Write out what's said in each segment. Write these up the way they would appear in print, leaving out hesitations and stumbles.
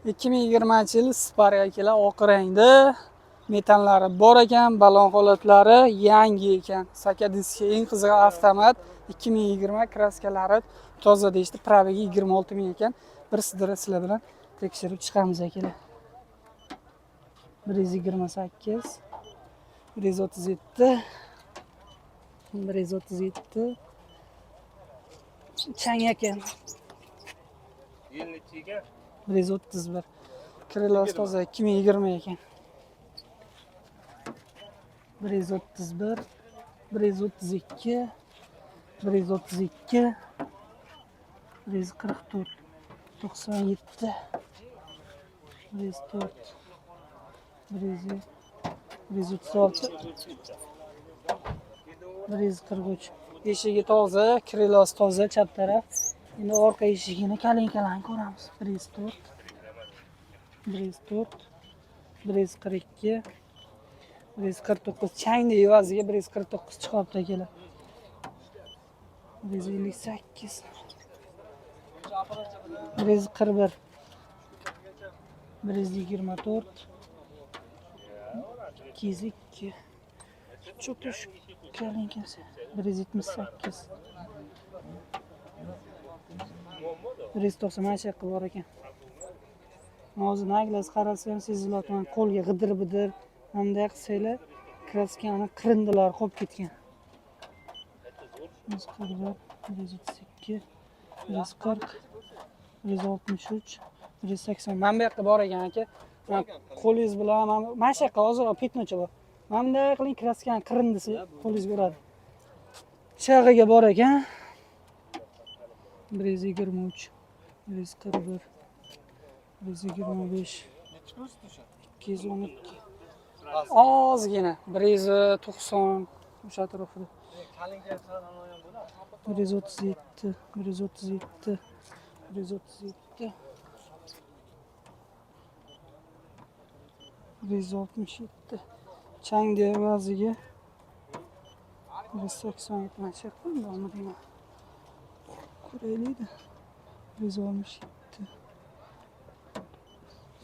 2020 yil Spark akalar oq rangda metallari bor ekan, balon holatlari yangi ekan. Saka diski eng qizig'i avtomat 2020 kraskalari toza deyishdi. Probegi 26 ming ekan. Bir sidira sizlar bilan tekshirib chiqamiz akalar. 128, 137, 137 chang ekan. 131. Krilos toza 2020 ekan. 131, 132, 132, 144, 97, 104, 136, 143. Eshigi toza, krilos toza chap taraf. Endi orqa eshigini kaling-kalang ko'ramiz. 104, 104, 142, 149. Changni evaziga 149 chiqyapti akalar. 158, 141, 124, 202. Cho'tish kaling kelsa 178, 190 mana shu yoqqa bor ekan. Hozir naglasi qarasa ham sezilyapti. Qo'lga g'idir-bidir hamda qilsanglar kraskani qirindilar qolib ketgan. 141, 132, 140, 163, 180. Mana bu yoqda bor ekan aka. Qo'lingiz bilan mana shu yoqqa hozir petnocha bor. Mana bunday qiling kraskani qirindisi qo'lingizga uradi. Chag'iga bor ekan. 123, 141, 125, 212. Ozgina 190 o'sha atrofida. 137, 137, 137, 167. Chang devaziga 187 mana shu yoqda deyman. Ko'raylikda 167.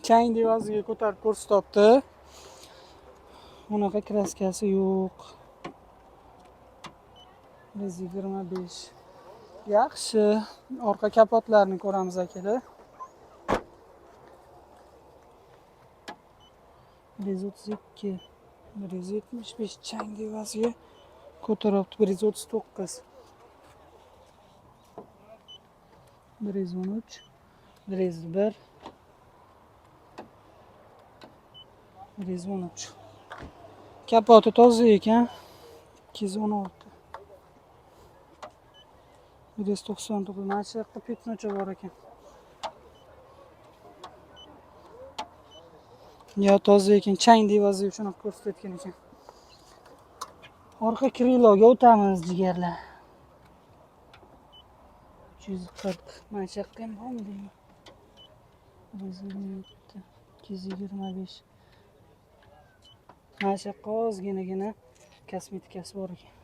Chang devaziga ko'tarib ko'rsatyapti. Unaqa kraskasi yo'q. 125. Yaxshi. Orqa kapotlarni ko'ramiz akalar. 132, 175 chang devaziga ko'taryapti. 139, 113, 101, 113. Kapoti toza ekan. 216, 199. Mana shu yoqda petnocha bor ekan. Ya toza ekan, chang devaziga shunaqa ko'rsatgan ekan. Orqa kriloga o'tamiz jigarlar. 340. Mana shu yoqqa ham bormi deyman. 127, 225. Mana shu yoqqa ozginagina kosmetikasi bor ekan.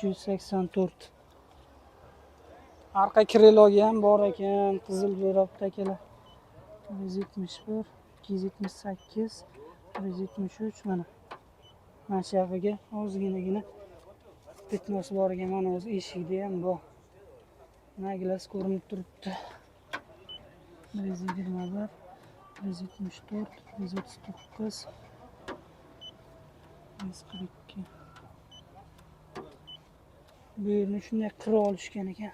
384. Arqa kriloga ham bor ekan, qizil beryapti akalar. 171, 278, 173 mana. Mana shu yoqiga ozginagina petnosi bor ekan, mana o'zi eshikda ham bor. Naglas ko'rinib turibdi. 121, 174, 139, 142. Bu yerni shunday qirib olishgan ekan.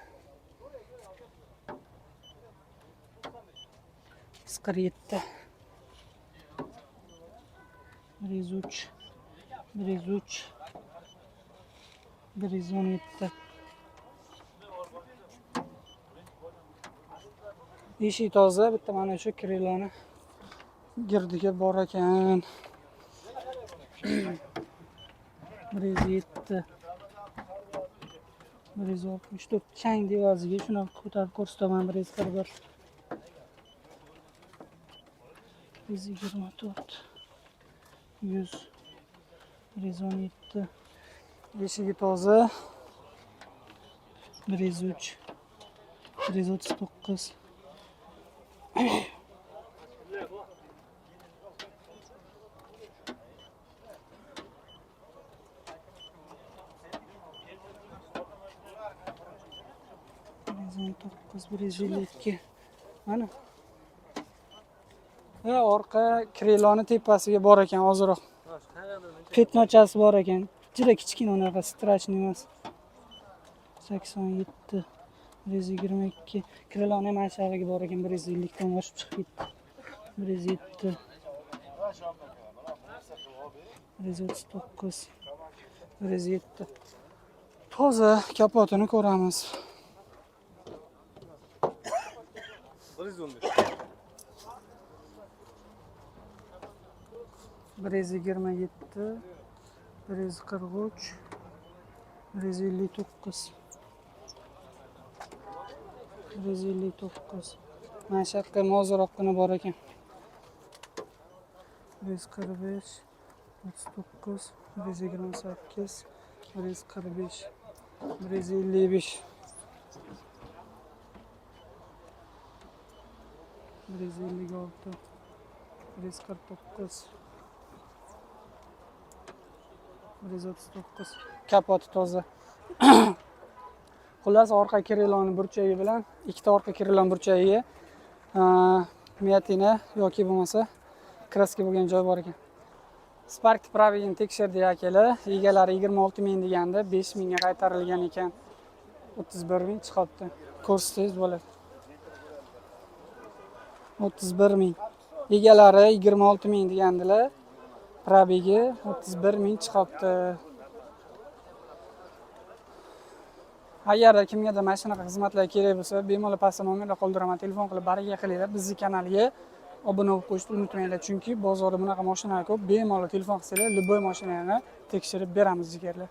147, 103, 103, 117. Eshik toza, bitta mana shu kriloni girdiga bor ekan. 107, 164. Chang devaziga shunaqa ko'tarib ko'rsataman. 141, 124, 100, 117. Eshigi toza. 103, 139, 152. Mana. Va orqa kreloni tepasiga bor ekan ozroq. Petnochasi bor ekan. Juda kichkina unaqa strachni emas. 87. 122. Kreloni mana shu yerga bor ekan 150 dan oshib chiqib ketdi. 107. 139. 107. Toza kapotini ko'ramiz. 127. 143. 159. 159. Mana shu yerga mo'zroqqina bor ekan. 145. 39. 128. 145. 155. 156. 149. 139. Kapoti toza. Xullas orqa kreloni burchagi bilan ikkita orqa krelon burchagiga miyatina yoki bo'lmasa kraska bo'lgan joy bor ekan. Spark pravigini tekshirdik akalar. Egalari 26 ming deganda 5 mingga qaytarilgan ekan. 31 ming chiqibdi. Ko'rsangiz bo'ladi. 31 ming. Egalari 26 ming degandilar. Pravigi 31 ming chiqibdi. Agar kimgadir mana shunaqa xizmatlar kerak bo'lsa, bemalol pastda nomerlar qoldiraman, telefon qilib baraka qilinglar. Bizning kanalga obuna bo'lib qo'yishni unutmanglar, chunki bozorda bunaqa mashinalar ko'p. Bemalol telefon qilsanglar, любой mashinani tekshirib beramiz jigarlar.